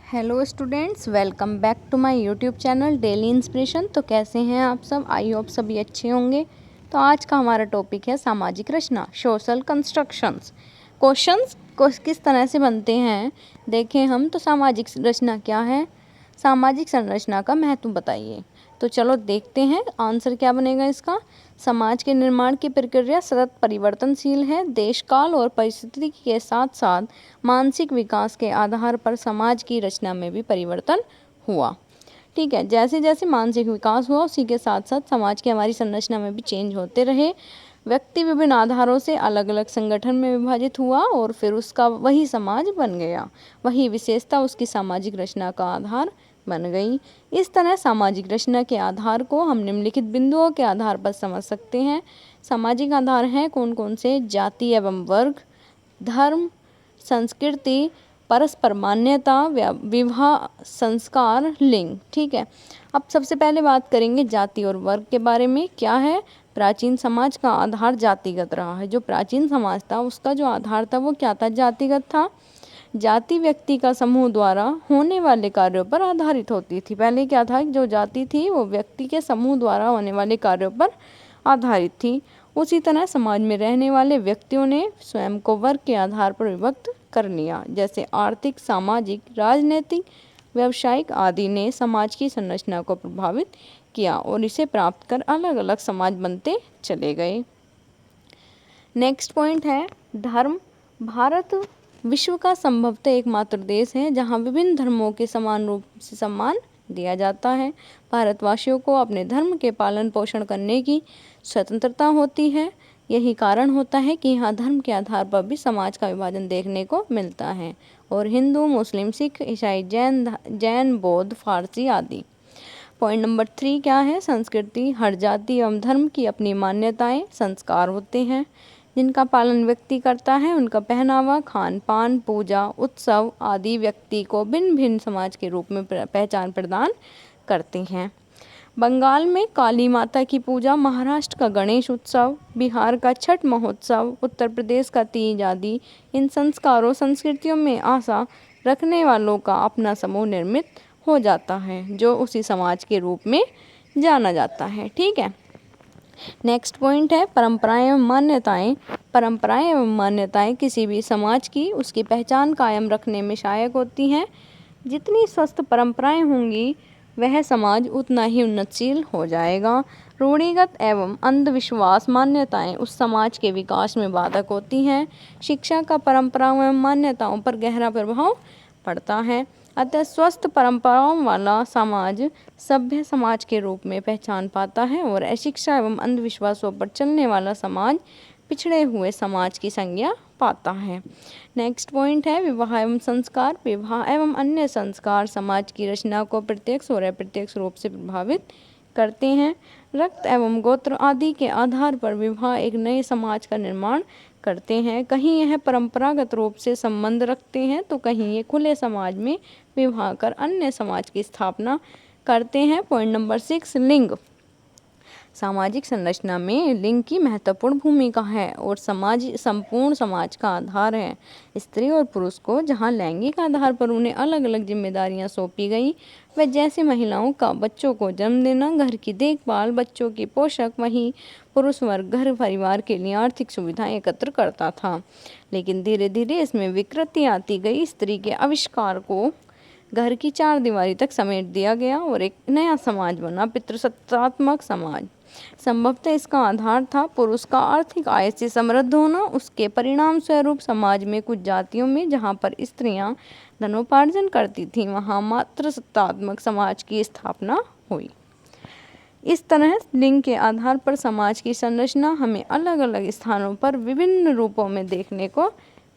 Hello students, welcome back to my YouTube channel daily inspiration. तो कैसे हैं आप सब? आई होप सभी अच्छे होंगे। तो आज का हमारा टॉपिक है सामाजिक रचना, सोशल कंस्ट्रक्शंस। क्वेश्चंस किस तरह से बनते हैं देखें हम। तो सामाजिक रचना क्या है, सामाजिक संरचना का महत्व बताइए। तो चलो देखते हैं आंसर क्या बनेगा इसका। समाज के निर्माण की प्रक्रिया सतत परिवर्तनशील है। देश काल और परिस्थिति के साथ साथ मानसिक विकास के आधार पर समाज की रचना में भी परिवर्तन हुआ। ठीक है, जैसे जैसे मानसिक विकास हुआ उसी के साथ साथ समाज की हमारी संरचना में भी चेंज होते रहे। व्यक्ति विभिन्न आधारों से अलग अलग संगठन में विभाजित हुआ और फिर उसका वही समाज बन गया। वही विशेषता उसकी सामाजिक रचना का आधार बन गई। इस तरह सामाजिक रचना के आधार को हम निम्नलिखित बिंदुओं के आधार पर समझ सकते हैं। सामाजिक आधार हैं कौन कौन से? जाति एवं वर्ग, धर्म, संस्कृति, परस्पर मान्यता, विवाह, संस्कार, लिंग। ठीक है, अब सबसे पहले बात करेंगे जाति और वर्ग के बारे में। क्या है? प्राचीन समाज का आधार जातिगत रहा है। जो प्राचीन समाज था उसका जो आधार था वो क्या था? जातिगत था। जाति व्यक्ति का समूह द्वारा होने वाले कार्यों पर आधारित होती थी। पहले क्या था? जो जाति थी वो व्यक्ति के समूह द्वारा होने वाले कार्यों पर आधारित थी। उसी तरह समाज में रहने वाले व्यक्तियों ने स्वयं को वर्ग के आधार पर विभक्त कर लिया। जैसे आर्थिक, सामाजिक, राजनीतिक, व्यावसायिक आदि ने समाज की संरचना को प्रभावित किया और इसे प्राप्त कर अलग अलग समाज बनते चले गए। नेक्स्ट पॉइंट है धर्म। भारत विश्व का संभवतः एकमात्र देश है जहां विभिन्न धर्मों के समान रूप से सम्मान दिया जाता है। भारतवासियों को अपने धर्म के पालन पोषण करने की स्वतंत्रता होती है। यही कारण होता है कि यहाँ धर्म के आधार पर भी समाज का विभाजन देखने को मिलता है। और हिंदू, मुस्लिम, सिख, ईसाई, जैन, बौद्ध, फारसी आदि। पॉइंट नंबर 3 क्या है? संस्कृति। हर जाति एवं धर्म की अपनी मान्यताएं, संस्कार होते हैं जिनका पालन व्यक्ति करता है। उनका पहनावा, खान पान, पूजा, उत्सव आदि व्यक्ति को भिन्न भिन्न समाज के रूप में पहचान प्रदान करते हैं। बंगाल में काली माता की पूजा, महाराष्ट्र का गणेश उत्सव, बिहार का छठ महोत्सव, उत्तर प्रदेश का तीज आदि इन संस्कारों संस्कृतियों में आशा रखने वालों का अपना समूह निर्मित हो जाता है जो उसी समाज के रूप में जाना जाता है। ठीक है, नेक्स्ट पॉइंट है परंपराएं एवं मान्यताएं। परंपराएं एवं मान्यताएं किसी भी समाज की उसकी पहचान कायम रखने में सहायक होती हैं। जितनी स्वस्थ परंपराएं होंगी वह समाज उतना ही उन्नतशील हो जाएगा। रूढ़िगत एवं अंधविश्वास मान्यताएं उस समाज के विकास में बाधक होती हैं। शिक्षा का परंपराओं एवं मान्यताओं पर गहरा प्रभाव पड़ता है। अतः स्वस्थ परंपराओं वाला समाज सभ्य समाज के रूप में पहचान पाता है और अशिक्षा एवं अंधविश्वासों पर चलने वाला समाज पिछड़े हुए समाज की संज्ञा पाता है। नेक्स्ट पॉइंट है विवाह एवं संस्कार। विवाह एवं अन्य संस्कार समाज की रचना को प्रत्यक्ष और अप्रत्यक्ष रूप से प्रभावित करते हैं। रक्त एवं गोत्र आदि के आधार पर विवाह एक नए समाज का निर्माण करते हैं। कहीं यह परंपरागत रूप से संबंध रखते हैं तो कहीं ये खुले समाज में विवाह कर अन्य समाज की स्थापना करते हैं। पॉइंट नंबर 6 लिंग। सामाजिक संरचना में लिंग की महत्वपूर्ण भूमिका है और संपूर्ण समाज का आधार है। स्त्री और पुरुष को जहां लैंगिक आधार पर उन्हें अलग अलग जिम्मेदारियां सौंपी गई, वह जैसे महिलाओं का बच्चों को जन्म देना, घर की देखभाल, बच्चों की पोषक, वहीं पुरुष वर्ग घर परिवार के लिए आर्थिक सुविधाएं एकत्र करता था। लेकिन धीरे धीरे इसमें विकृति आती गई। स्त्री के आविष्कार को घर की चार दीवारी तक समेट दिया गया और एक नया समाज बना, पितृसत्तात्मक समाज। संभवतः इसका आधार था पुरुष का आर्थिक आय से समृद्ध होना। उसके परिणाम स्वरूप समाज में कुछ जातियों में जहां पर स्त्रियां धनोपार्जन करती थीं वहां मातृसत्तात्मक समाज की स्थापना हुई। इस तरह लिंग के आधार पर समाज की संरचना हमें अलग अलग स्थानों पर विभिन्न रूपों में देखने को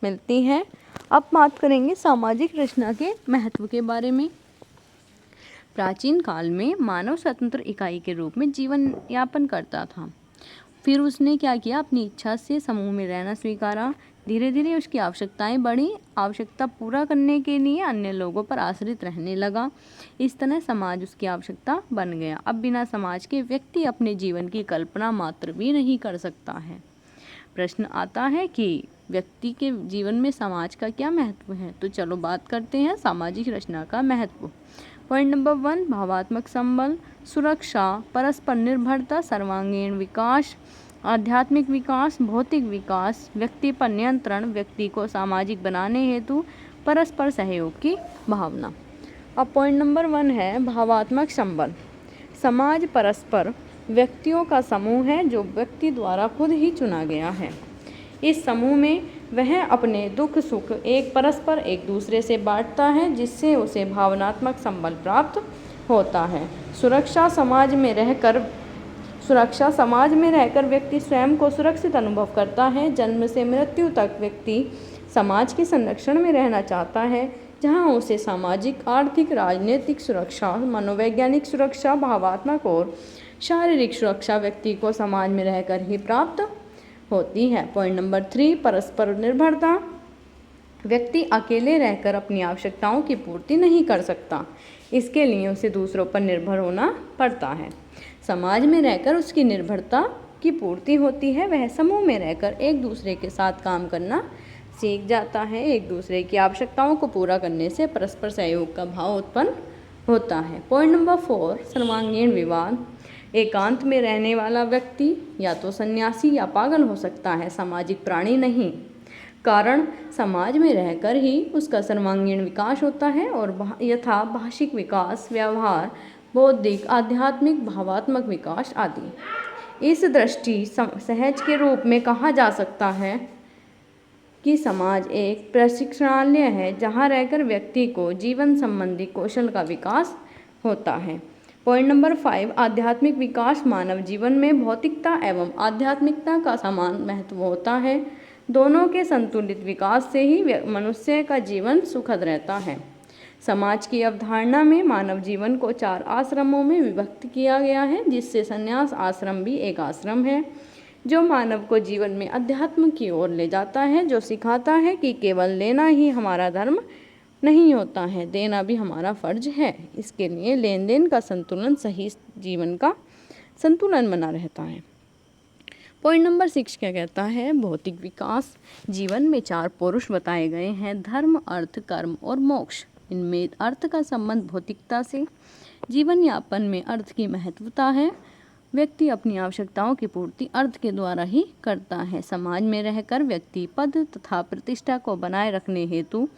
मिलती है। अब बात करेंगे सामाजिक रचना के महत्व के बारे में। प्राचीन काल में मानव स्वतंत्र इकाई के रूप में जीवन यापन करता था। फिर उसने क्या किया? अपनी इच्छा से समूह में रहना स्वीकारा। धीरे धीरे उसकी आवश्यकताएं बढ़ी। आवश्यकता पूरा करने के लिए अन्य लोगों पर आश्रित रहने लगा। इस तरह समाज उसकी आवश्यकता बन गया। अब बिना समाज के व्यक्ति अपने जीवन की कल्पना मात्र भी नहीं कर सकता है। प्रश्न आता है कि व्यक्ति के जीवन में समाज का क्या महत्व है। तो चलो बात करते हैं सामाजिक रचना का महत्व। पॉइंट नंबर 1, भावात्मक संबल, सुरक्षा, परस्पर निर्भरता, सर्वांगीण विकास, आध्यात्मिक विकास, भौतिक विकास, व्यक्ति पर नियंत्रण, व्यक्ति को सामाजिक बनाने हेतु परस्पर सहयोग की भावना। अब पॉइंट नंबर 1 है भावात्मक संबल। समाज परस्पर व्यक्तियों का समूह है जो व्यक्ति द्वारा खुद ही चुना गया है। इस समूह में वह अपने दुख सुख एक दूसरे से बांटता है, जिससे उसे भावनात्मक संबल प्राप्त होता है। सुरक्षा समाज में रहकर व्यक्ति स्वयं को सुरक्षित अनुभव करता है। जन्म से मृत्यु तक व्यक्ति समाज के संरक्षण में रहना चाहता है, जहाँ उसे सामाजिक, आर्थिक, राजनीतिक सुरक्षा, मनोवैज्ञानिक सुरक्षा, भावात्मक और शारीरिक सुरक्षा व्यक्ति को समाज में रहकर ही प्राप्त होती है। पॉइंट नंबर 3, परस्पर निर्भरता। व्यक्ति अकेले रहकर अपनी आवश्यकताओं की पूर्ति नहीं कर सकता, इसके लिए उसे दूसरों पर निर्भर होना पड़ता है। समाज में रहकर उसकी निर्भरता की पूर्ति होती है। वह समूह में रहकर एक दूसरे के साथ काम करना सीख जाता है। एक दूसरे की आवश्यकताओं को पूरा करने से परस्पर सहयोग का भाव उत्पन्न होता है। पॉइंट नंबर 4, सर्वांगीण विवाद। एकांत में रहने वाला व्यक्ति या तो सन्यासी या पागल हो सकता है, सामाजिक प्राणी नहीं। कारण समाज में रहकर ही उसका सर्वांगीण विकास होता है और यथा भाषिक विकास, व्यवहार, बौद्धिक, आध्यात्मिक, भावात्मक विकास आदि। इस दृष्टि सहज के रूप में कहा जा सकता है कि समाज एक प्रशिक्षणालय है, जहाँ रहकर व्यक्ति को जीवन संबंधी कौशल का विकास होता है। पॉइंट नंबर 5, आध्यात्मिक विकास। मानव जीवन में भौतिकता एवं आध्यात्मिकता का समान महत्व होता है। दोनों के संतुलित विकास से ही मनुष्य का जीवन सुखद रहता है। समाज की अवधारणा में मानव जीवन को 4 आश्रमों में विभक्त किया गया है, जिससे संन्यास आश्रम भी एक आश्रम है, जो मानव को जीवन में अध्यात्म की ओर ले जाता है, जो सिखाता है कि केवल लेना ही हमारा धर्म नहीं होता है, देना भी हमारा फर्ज है। इसके लिए लेन देन का संतुलन सही जीवन का संतुलन बना रहता है। पॉइंट नंबर 6 क्या कहता है, भौतिक विकास। जीवन में 4 पुरुष बताए गए हैं, धर्म, अर्थ, कर्म और मोक्ष। इनमें अर्थ का संबंध भौतिकता से। जीवन यापन में अर्थ की महत्वता है। व्यक्ति अपनी आवश्यकताओं की पूर्ति अर्थ के द्वारा ही करता है। समाज में रहकर व्यक्ति पद तथा प्रतिष्ठा को बनाए रखने हेतु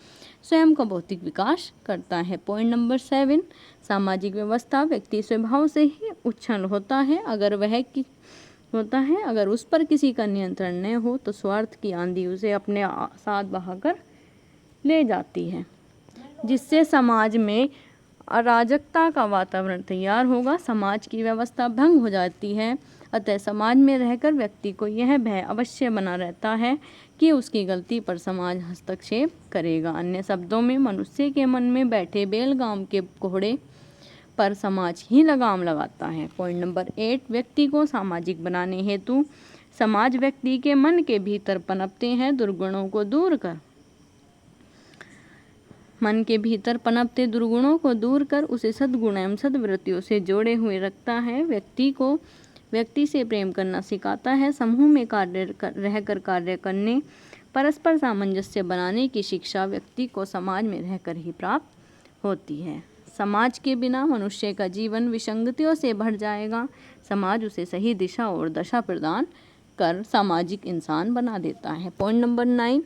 स्वयं का भौतिक विकास करता है। पॉइंट नंबर 7, सामाजिक व्यवस्था। व्यक्ति स्वभाव से ही उच्छल होता है। अगर उस पर किसी का नियंत्रण न हो तो स्वार्थ की आंधी उसे अपने साथ बहाकर ले जाती है, जिससे समाज में अराजकता का वातावरण तैयार होगा, समाज की व्यवस्था भंग हो जाती है। अतः समाज में रहकर व्यक्ति को यह भय अवश्य बना रहता है कि उसकी गलती पर समाज हस्तक्षेप करेगा। अन्य शब्दों में मनुष्य के मन में बैठे बेलगाम के कोहड़े पर समाज ही लगाम लगाता है। पॉइंट नंबर 8, व्यक्ति को सामाजिक बनाने हेतु समाज व्यक्ति के मन के भीतर पनपते हैं दुर्गुणों को दूर कर उसे सद्गुण एवं सद्वृत्तियों से जोड़े हुए रखता है। व्यक्ति से प्रेम करना सिखाता है। समूह में रहकर कार्य करने, परस्पर सामंजस्य बनाने की शिक्षा व्यक्ति को समाज में रहकर ही प्राप्त होती है। समाज के बिना मनुष्य का जीवन विसंगतियों से भर जाएगा। समाज उसे सही दिशा और दशा प्रदान कर सामाजिक इंसान बना देता है। पॉइंट नंबर 9,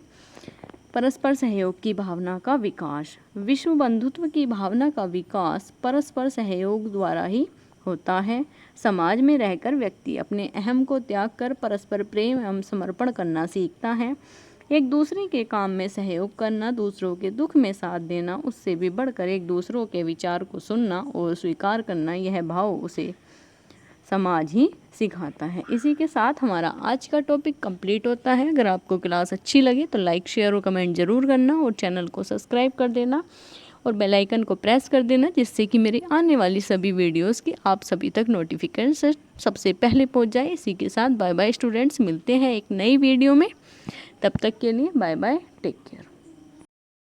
परस्पर सहयोग की भावना का विकास। विश्व बंधुत्व की भावना का विकास परस्पर सहयोग द्वारा ही होता है। समाज में रहकर व्यक्ति अपने अहम को त्याग कर परस्पर प्रेम एवं समर्पण करना सीखता है। एक दूसरे के काम में सहयोग करना, दूसरों के दुख में साथ देना, उससे भी बढ़कर एक दूसरों के विचार को सुनना और स्वीकार करना, यह भाव उसे समाज ही सिखाता है। इसी के साथ हमारा आज का टॉपिक कंप्लीट होता है। अगर आपको क्लास अच्छी लगे तो लाइक, शेयर और कमेंट ज़रूर करना और चैनल को सब्सक्राइब कर देना और बेल आइकन को प्रेस कर देना, जिससे कि मेरी आने वाली सभी वीडियोस की आप सभी तक नोटिफिकेशन सबसे पहले पहुंच जाए। इसी के साथ बाय बाय स्टूडेंट्स, मिलते हैं एक नई वीडियो में। तब तक के लिए बाय बाय, टेक केयर।